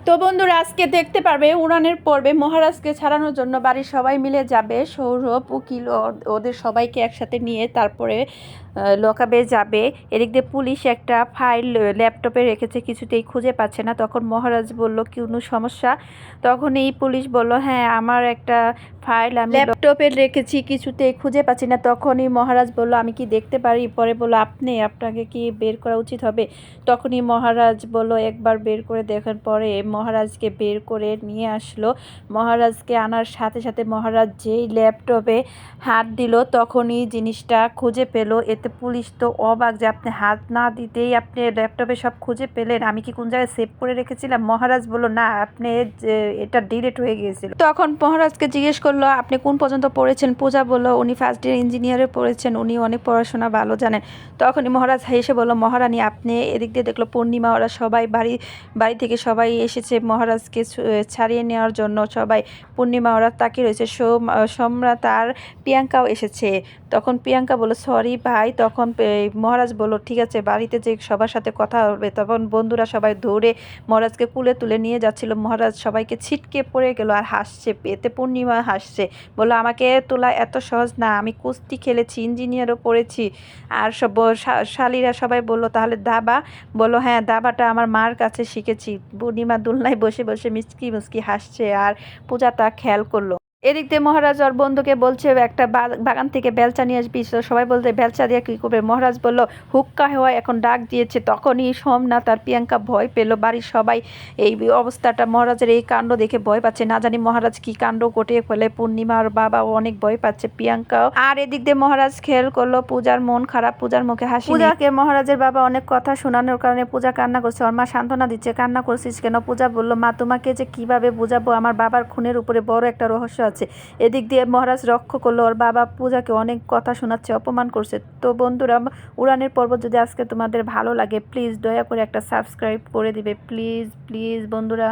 তো বন্ধুরা আজকে দেখতে পারবে উড়ানের পর্বে মহারাজকে ছাড়ানোর জন্য বাড়ির সবাই মিলে যাবে। সৌরভ, উকিল ওদের সবাইকে একসাথে নিয়ে তারপরে লকাবে যাবে। এদিক দিয়ে পুলিশ একটা ফাইল ল্যাপটপে রেখেছে, কিছুতেই খুঁজে পাচ্ছে না। তখন মহারাজ বলল কোনো সমস্যা? তখন এই পুলিশ বলল হ্যাঁ, আমার একটা ফাইল আমি ল্যাপটপে রেখেছি, কিছুতেই খুঁজে পাচ্ছি না। তখনই মহারাজ বলল আমি কি দেখতে পারি? পরে বলল আপনাকে কি বের করা উচিত হবে? তখনই মহারাজ বলল একবার বের করে দেখার পরে মহারাজকে বের করে নিয়ে আসলো। মহারাজকে আনার সাথে সাথে মহারাজ যেই ল্যাপটপে হাত দিল তখনই জিনিসটা খুঁজে পেল। এতে পুলিশ তো অবাক যে আপনি হাত না দিতেই আপনি ল্যাপটপে সব খুঁজে পেলেন, আমি কি কোন জায়গায় সেভ করে রেখেছিলাম? মহারাজ বলল না, আপনি এটা ডিলিট হয়ে গিয়েছিল। তখন মহারাজকে জিজ্ঞেস করলো আপনি কোন পর্যন্ত পড়েছেন? পূজা বলল উনি ফার্স্ট ইয়ার ইঞ্জিনিয়ারে পড়েছেন, উনি অনেক পড়াশোনা ভালো জানেন। তখনই মহারাজ হেসে বলল মহারানী আপনি। এদিক দিয়ে দেখলো পূর্ণিমা ওরা সবাই বাড়ি থেকে সবাই এসেছে মহারাজকে ছাড়িয়ে নেওয়ার জন্য। সবাই পূর্ণিমা ওরা তাকিয়ে রয়েছে। সম্রাট আর প্রিয়াঙ্কাও এসেছে। তখন প্রিয়াঙ্কা বলল সরি ভাই। তখন মহারাজ বলল ঠিক আছে, বাড়িতে যে সবার সাথে কথা হবে। তখন বন্ধুরা সবাই দৌড়ে মহারাজকে কুলে তুলে নিয়ে যাচ্ছিল। মহারাজ সবাইকে ছিটকে পড়ে গেল আর হাসছে। এতে পূর্ণিমা হাসছে, বলল আমাকে তোলা এত সহজ না, আমি কুস্তি খেলেছি, ইঞ্জিনিয়ারও পড়েছি। আর সব শালীরা সবাই বলল তাহলে দাবা? বলল হ্যাঁ, দাবাটা আমার মার কাছে শিখেছি। পূর্ণিমা দোলনায় বসে বসে মিচকি মুচকি হাসছে আর পূজা তা খেয়াল করলো। এদিক দিয়ে মহারাজ ওর বন্ধুকে বলছে একটা বাগান থেকে বেলচা নিয়ে আসবি। সবাই বলতে বেলচা দিয়ে কী করবে? মহারাজ বলল হুক্কা হওয়া এখন ডাক দিয়েছে। তখনই সোমনাথ আর প্রিয়াঙ্কা ভয় পেল। বাড়ির সবাই এই অবস্থাটা, মহারাজের এই কাণ্ড দেখে ভয় পাচ্ছে। না জানি মহারাজ কি কাণ্ড ঘটিয়ে ফেলে। পূর্ণিমার বাবাও অনেক ভয় পাচ্ছে, প্রিয়াঙ্কাও। আর এদিক দিয়ে মহারাজ খেয়াল করলো পূজার মন খারাপ, পূজার মুখে হাসি। পূজাকে মহারাজের বাবা অনেক কথা শোনানোর কারণে পূজা কান্না করছে। ওর মা সান্ত্বনা দিচ্ছে, কান্না করছিস কেন? পূজা বলল মা তোমাকে যে কিভাবে বুঝাবো, আমার বাবার খুনের উপরে বড় একটা রহস্য আছে। এদিক দিয়ে মহারাজ লক্ষ্য করলো ওর বাবা পূজাকে অনেক কথা শোনাচ্ছে, অপমান করছে। তো বন্ধুরা, উড়ানের পর্ব যদি আজকে তোমাদের ভালো লাগে প্লিজ দয়া করে একটা সাবস্ক্রাইব করে দিবে, প্লিজ প্লিজ বন্ধুরা।